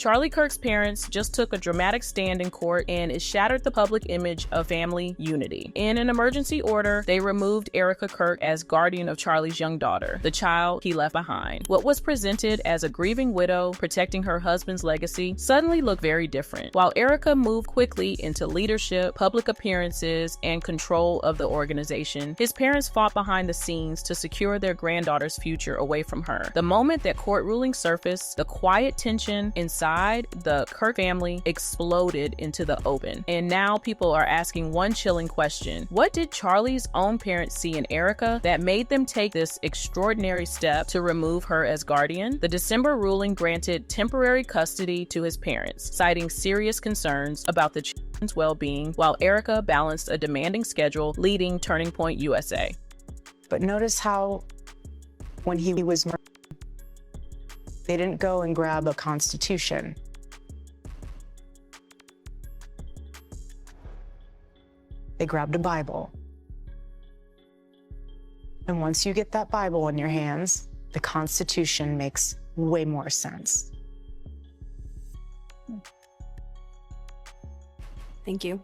Charlie Kirk's parents just took a dramatic stand in court, and it shattered the public image of family unity. In an emergency order, they removed Erika Kirk as guardian of Charlie's young daughter, the child he left behind. What was presented as a grieving widow protecting her husband's legacy suddenly looked very different. While Erika moved quickly into leadership, public appearances, and control of the organization, his parents fought behind the scenes to secure their granddaughter's future away from her. The moment that court rulings surfaced, the quiet tension inside the Kirk family exploded into the open. And now people are asking one chilling question. What did Charlie's own parents see in Erika that made them take this extraordinary step to remove her as guardian? The December ruling granted temporary custody to his parents, citing serious concerns about the children's well-being, while Erika balanced a demanding schedule leading Turning Point USA. But notice how when he was murdered, they didn't go and grab a constitution. They grabbed a Bible. And once you get that Bible in your hands, the Constitution makes way more sense. Thank you.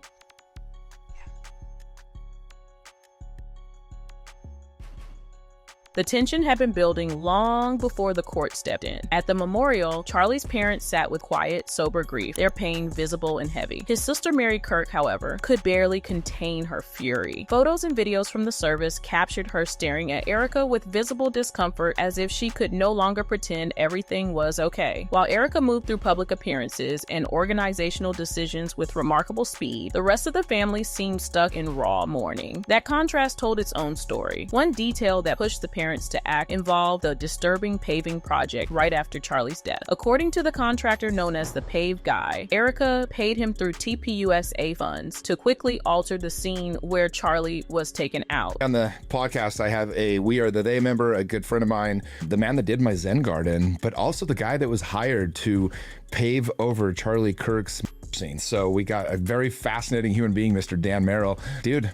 The tension had been building long before the court stepped in. At the memorial, Charlie's parents sat with quiet, sober grief, their pain visible and heavy. His sister Mary Kirk, however, could barely contain her fury. Photos and videos from the service captured her staring at Erika with visible discomfort, as if she could no longer pretend everything was okay. While Erika moved through public appearances and organizational decisions with remarkable speed, the rest of the family seemed stuck in raw mourning. That contrast told its own story. One detail that pushed the parents to act involved the disturbing paving project right after Charlie's death. According to the contractor known as the Pave Guy, Erika paid him through TPUSA funds to quickly alter the scene where Charlie was taken out. On the podcast, I have a We Are the They member, a good friend of mine, the man that did my Zen garden, but also the guy that was hired to pave over Charlie Kirk's scene. So we got a very fascinating human being, Mr. Dan Merrill. Dude,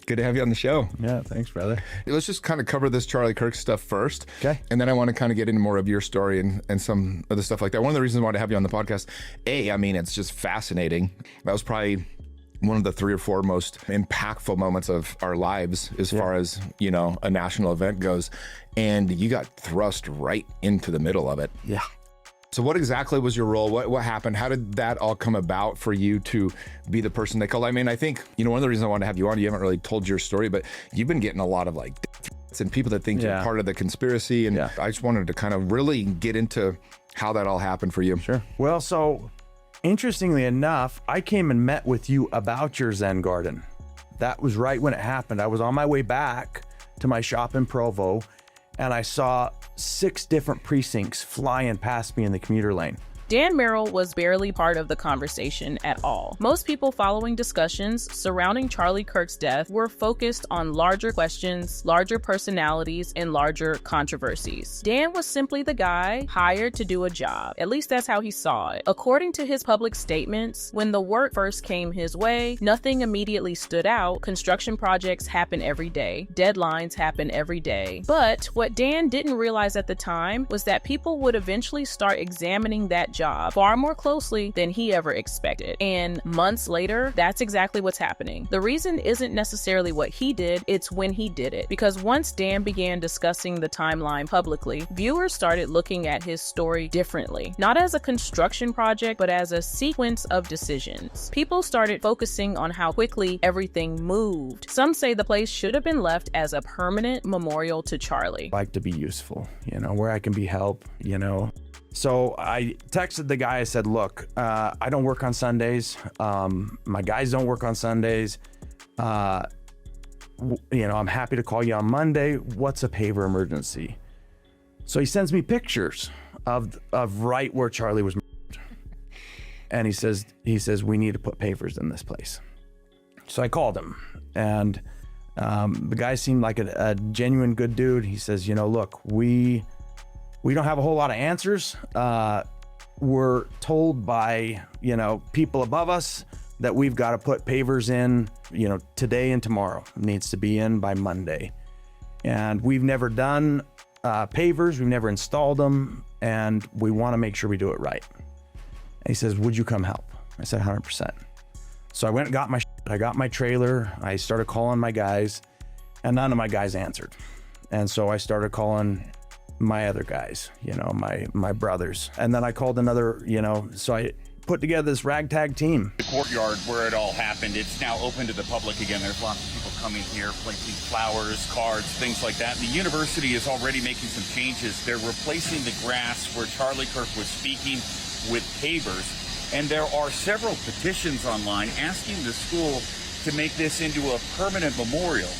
good to have you on the show. Yeah, thanks, brother. Let's just kind of cover this Charlie Kirk stuff first. Okay. And then I want to kind of get into more of your story and some other stuff like that. One of the reasons I wanted to have you on the podcast, I mean, it's just fascinating. That was probably one of the 3 or 4 most impactful moments of our lives as far as, you know, a national event goes. And you got thrust right into the middle of it. Yeah. So what exactly was your role? What happened? How did that all come about for you to be the person they called? I mean, I think, you know, one of the reasons I wanted to have you on, you haven't really told your story, but you've been getting a lot of like threats and people that think you're part of the conspiracy. And I just wanted to kind of really get into how that all happened for you. Sure. Well, so interestingly enough, I came and met with you about your Zen garden. That was right when it happened. I was on my way back to my shop in Provo, and I saw 6 different precincts flying past me in the commuter lane. Dan Merrill was barely part of the conversation at all. Most people following discussions surrounding Charlie Kirk's death were focused on larger questions, larger personalities, and larger controversies. Dan was simply the guy hired to do a job. At least that's how he saw it. According to his public statements, when the work first came his way, nothing immediately stood out. Construction projects happen every day. Deadlines happen every day. But what Dan didn't realize at the time was that people would eventually start examining that job far more closely than he ever expected. And months later, that's exactly what's happening. The reason isn't necessarily what he did, it's when he did it. Because once Dan began discussing the timeline publicly, viewers started looking at his story differently. Not as a construction project, but as a sequence of decisions. People started focusing on how quickly everything moved. Some say the place should have been left as a permanent memorial to Charlie. I like to be useful, you know, where I can be help, you know. So I texted the guy, I said, look, I don't work on Sundays. My guys don't work on Sundays. You know, I'm happy to call you on Monday. What's a paver emergency? So he sends me pictures of right where Charlie was murdered. And he says, we need to put pavers in this place. So I called him, and the guy seemed like a genuine good dude. He says, you know, look, we don't have a whole lot of answers. We're told by, you know, people above us that we've got to put pavers in, you know, today and tomorrow. It needs to be in by Monday. And we've never done pavers. We've never installed them. And we want to make sure we do it right. He says, would you come help? I said, 100%. So I went and got I got my trailer. I started calling my guys, and none of my guys answered. And so I started calling my other guys, you know, my brothers. And then I called another, you know, so I put together this ragtag team. The courtyard where it all happened, it's now open to the public again. There's lots of people coming here, placing flowers, cards, things like that. The university is already making some changes. They're replacing the grass where Charlie Kirk was speaking with pavers. And there are several petitions online asking the school to make this into a permanent memorial.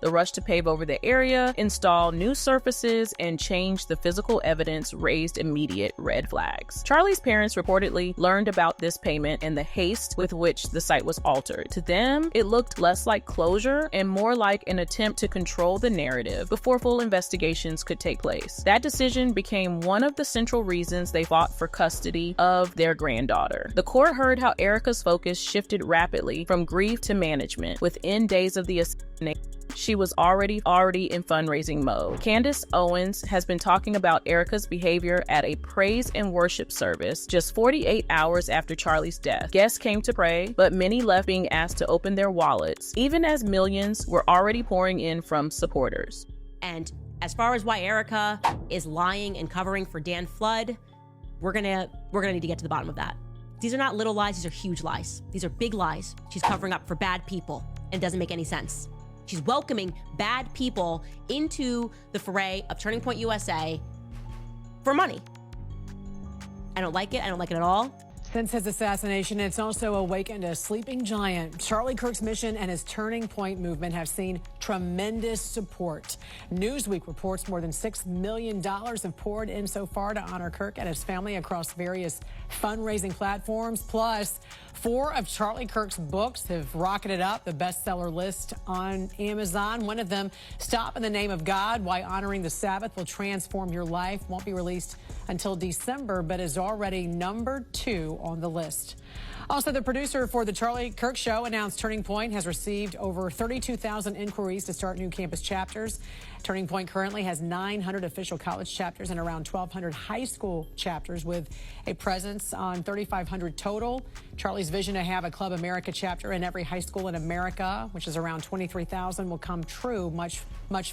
The rush to pave over the area, install new surfaces, and change the physical evidence raised immediate red flags. Charlie's parents reportedly learned about this payment and the haste with which the site was altered. To them, it looked less like closure and more like an attempt to control the narrative before full investigations could take place. That decision became one of the central reasons they fought for custody of their granddaughter. The court heard how Erika's focus shifted rapidly from grief to management. Within days of the assassination, she was already in fundraising mode. Candace Owens has been talking about Erika's behavior at a praise and worship service just 48 hours after Charlie's death. Guests came to pray, but many left being asked to open their wallets, even as millions were already pouring in from supporters. And as far as why Erika is lying and covering for Dan Flood, we're gonna need to get to the bottom of that. These are not little lies, these are huge lies. These are big lies. She's covering up for bad people, and it doesn't make any sense. She's welcoming bad people into the foray of Turning Point USA for money. I don't like it. I don't like it at all. Since his assassination, it's also awakened a sleeping giant. Charlie Kirk's mission and his Turning Point movement have seen tremendous support. Newsweek reports more than $6 million have poured in so far to honor Kirk and his family across various fundraising platforms. Plus, 4 of Charlie Kirk's books have rocketed up the bestseller list on Amazon. One of them, Stop in the Name of God, Why Honoring the Sabbath Will Transform Your Life, won't be released until December, but is already number 2 on the list. Also, the producer for the Charlie Kirk Show announced Turning Point has received over 32,000 inquiries to start new campus chapters. Turning Point currently has 900 official college chapters and around 1,200 high school chapters with a presence on 3,500 total. Charlie's vision to have a Club America chapter in every high school in America, which is around 23,000, will come true much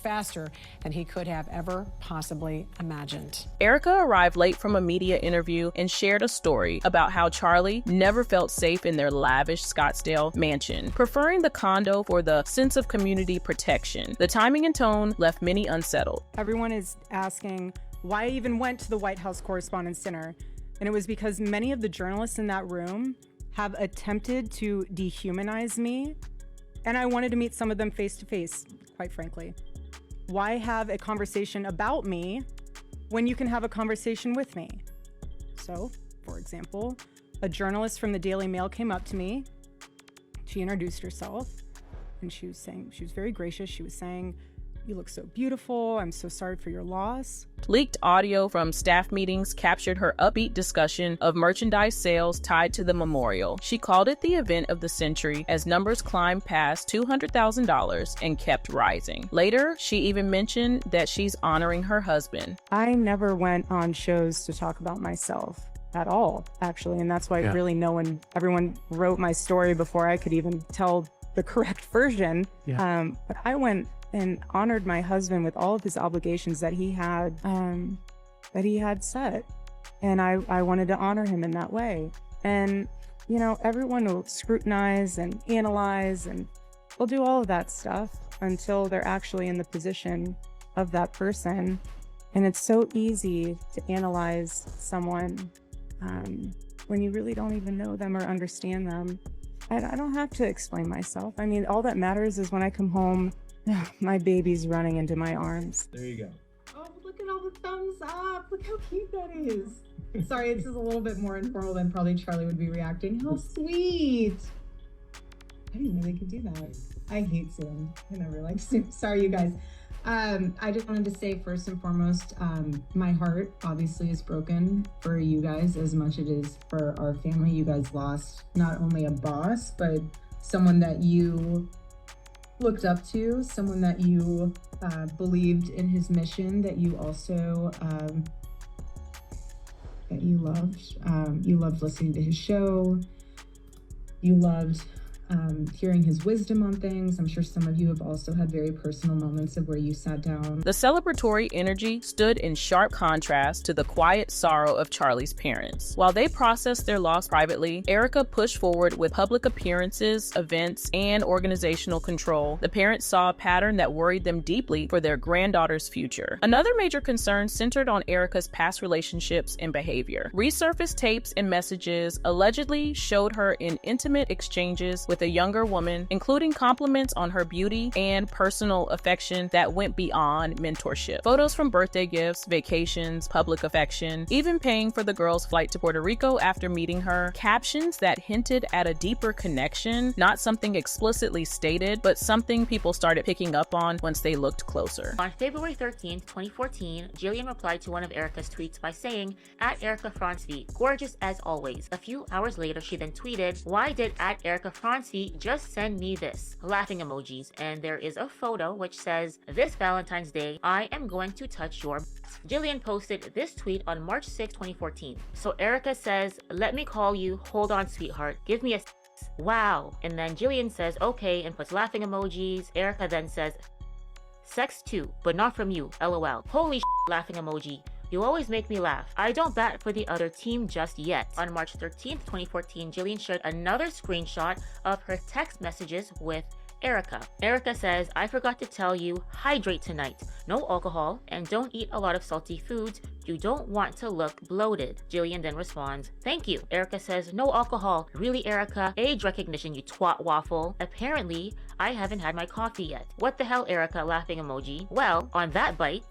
faster than he could have ever possibly imagined. Erika arrived late from a media interview and shared a story about how Charlie never felt safe in their lavish Scottsdale mansion, preferring the condo for the sense of community protection. The timing and tone left many unsettled. Everyone is asking why I even went to the White House Correspondents' Dinner, and it was because many of the journalists in that room have attempted to dehumanize me, and I wanted to meet some of them face to face, quite frankly. Why have a conversation about me when you can have a conversation with me? So, for example, a journalist from the Daily Mail came up to me. She introduced herself, and she was very gracious. She was saying, "You look so beautiful. I'm so sorry for your loss." Leaked audio from staff meetings captured her upbeat discussion of merchandise sales tied to the memorial. She called it the event of the century as numbers climbed past $200,000 and kept rising. Later, she even mentioned that she's honoring her husband. I never went on shows to talk about myself at all, actually, and that's why really everyone wrote my story before I could even tell the correct version. But I went and honored my husband with all of his obligations that he had set, and I wanted to honor him in that way. And everyone will scrutinize and analyze, and they'll do all of that stuff until they're actually in the position of that person. And it's so easy to analyze someone when you really don't even know them or understand them. I don't have to explain myself. I mean, all that matters is when I come home, my baby's running into my arms. There you go. Oh, look at all the thumbs up. Look how cute that is. Sorry, this is a little bit more informal than probably Charlie would be reacting. How sweet. I didn't know they could do that. I hate Zoom. I never like Zoom. Sorry, you guys. I just wanted to say first and foremost, my heart obviously is broken for you guys as much as it is for our family. You guys lost not only a boss, but someone that you looked up to, someone that you believed in his mission, that you also that you loved. You loved listening to his show. You loved hearing his wisdom on things. I'm sure some of you have also had very personal moments of where you sat down. The celebratory energy stood in sharp contrast to the quiet sorrow of Charlie's parents. While they processed their loss privately, Erika pushed forward with public appearances, events, and organizational control. The parents saw a pattern that worried them deeply for their granddaughter's future. Another major concern centered on Erika's past relationships and behavior. Resurfaced tapes and messages allegedly showed her in intimate exchanges with a younger woman, including compliments on her beauty and personal affection that went beyond mentorship. Photos from birthday gifts, vacations, public affection, even paying for the girl's flight to Puerto Rico after meeting her, captions that hinted at a deeper connection, not something explicitly stated, but something people started picking up on once they looked closer. On February 13th, 2014, Jillian replied to one of Erika's tweets by saying, @ErikaFrancvi, gorgeous as always. A few hours later, she then tweeted, "Why did @ErikaFrancvi just send me this?" Laughing emojis, and there is a photo which says, "This Valentine's Day, I am going to touch your." Jillian posted this tweet on March 6, 2014. So Erika says, "Let me call you, hold on sweetheart, give me a wow." And then Jillian says, "Okay," and puts laughing emojis. Erika then says, "Sex too, but not from you, LOL. Holy laughing emoji. You always make me laugh. I don't bat for the other team just yet." On March 13th, 2014, Jillian shared another screenshot of her text messages with Erika. Erika says, "I forgot to tell you, hydrate tonight. No alcohol, and don't eat a lot of salty foods. You don't want to look bloated." Jillian then responds, "Thank you." Erika says, "No alcohol. Really, Erika? Age recognition, you twat waffle. Apparently, I haven't had my coffee yet." What the hell, Erika? Laughing emoji. Well, on that bite, ...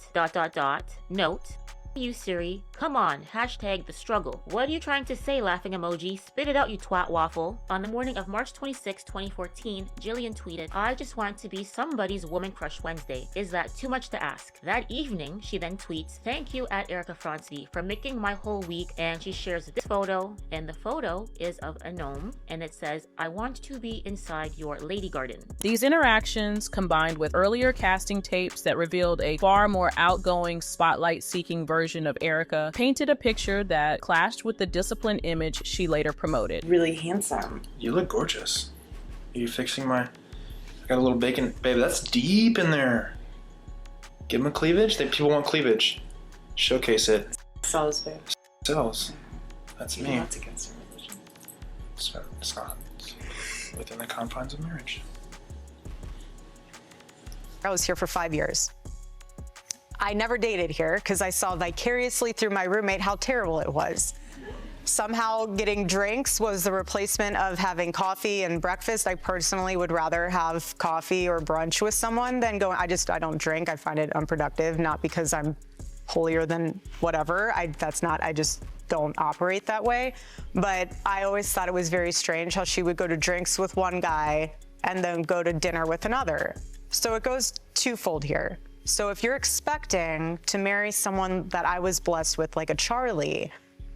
note, "You Siri, come on, hashtag the struggle. What are you trying to say, laughing emoji? Spit it out, you twat waffle." On the morning of March 26, 2014, Jillian tweeted, "I just want to be somebody's woman crush Wednesday. Is that too much to ask?" That evening, she then tweets, "Thank you @ErikaFrancvi for making my whole week," and she shares this photo, and the photo is of a gnome, and it says, "I want to be inside your lady garden." These interactions, combined with earlier casting tapes that revealed a far more outgoing, spotlight-seeking version of Erika, painted a picture that clashed with the disciplined image she later promoted. Really handsome. You look gorgeous. Are you fixing my... I got a little bacon. Baby, that's deep in there. Give them a cleavage. People want cleavage. Showcase it. Sells, babe. Sells. That's me. That's against our religion. It's not. It's within the confines of marriage. I was here for 5 years. I never dated here because I saw vicariously through my roommate how terrible it was. Somehow getting drinks was the replacement of having coffee and breakfast. I personally would rather have coffee or brunch with someone than going, I don't drink. I find it unproductive, not because I'm holier than whatever. I just don't operate that way. But I always thought it was very strange how she would go to drinks with one guy and then go to dinner with another. So it goes twofold here. So if you're expecting to marry someone that I was blessed with, like a Charlie,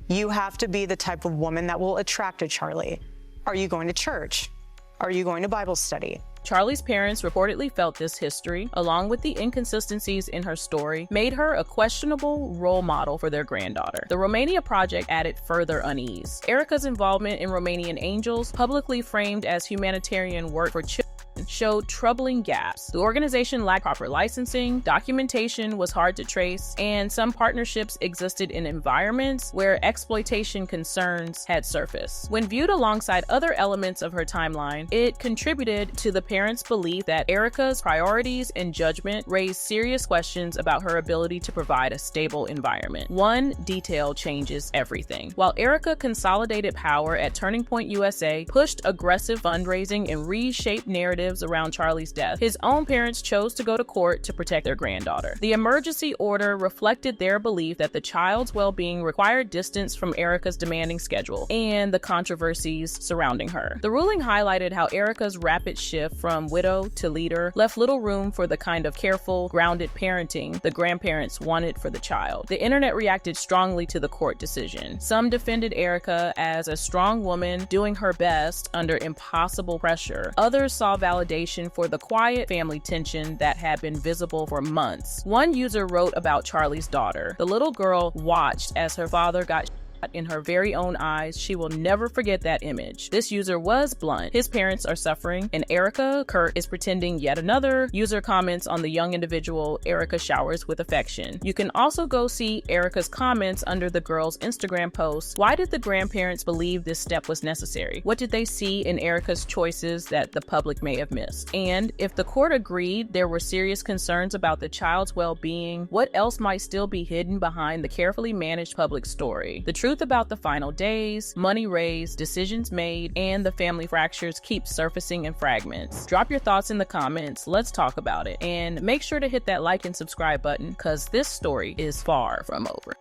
you have to be the type of woman that will attract a Charlie. Are you going to church? Are you going to Bible study? Charlie's parents reportedly felt this history, along with the inconsistencies in her story, made her a questionable role model for their granddaughter. The Romania Project added further unease. Erika's involvement in Romanian Angels, publicly framed as humanitarian work for children, showed troubling gaps. The organization lacked proper licensing, documentation was hard to trace, and some partnerships existed in environments where exploitation concerns had surfaced. When viewed alongside other elements of her timeline, it contributed to the parents' belief that Erika's priorities and judgment raised serious questions about her ability to provide a stable environment. One detail changes everything. While Erika consolidated power at Turning Point USA, pushed aggressive fundraising, and reshaped narratives around Charlie's death, his own parents chose to go to court to protect their granddaughter. The emergency order reflected their belief that the child's well-being required distance from Erika's demanding schedule and the controversies surrounding her. The ruling highlighted how Erika's rapid shift from widow to leader left little room for the kind of careful, grounded parenting the grandparents wanted for the child. The internet reacted strongly to the court decision. Some defended Erika as a strong woman doing her best under impossible pressure. Others saw validation for the quiet family tension that had been visible for months. One user wrote about Charlie's daughter. The little girl watched as her father got in her very own eyes. She will never forget that image. This user was blunt. His parents are suffering, and Erika Kirk is pretending yet another user comments on the young individual Erika showers with affection. You can also go see Erika's comments under the girl's Instagram post. Why did the grandparents believe this step was necessary? What did they see in Erika's choices that the public may have missed? And if the court agreed there were serious concerns about the child's well-being, what else might still be hidden behind the carefully managed public story? The truth about the final days, money raised, decisions made, and the family fractures keep surfacing in fragments. Drop your thoughts in the comments. Let's talk about it. And make sure to hit that like and subscribe button because this story is far from over.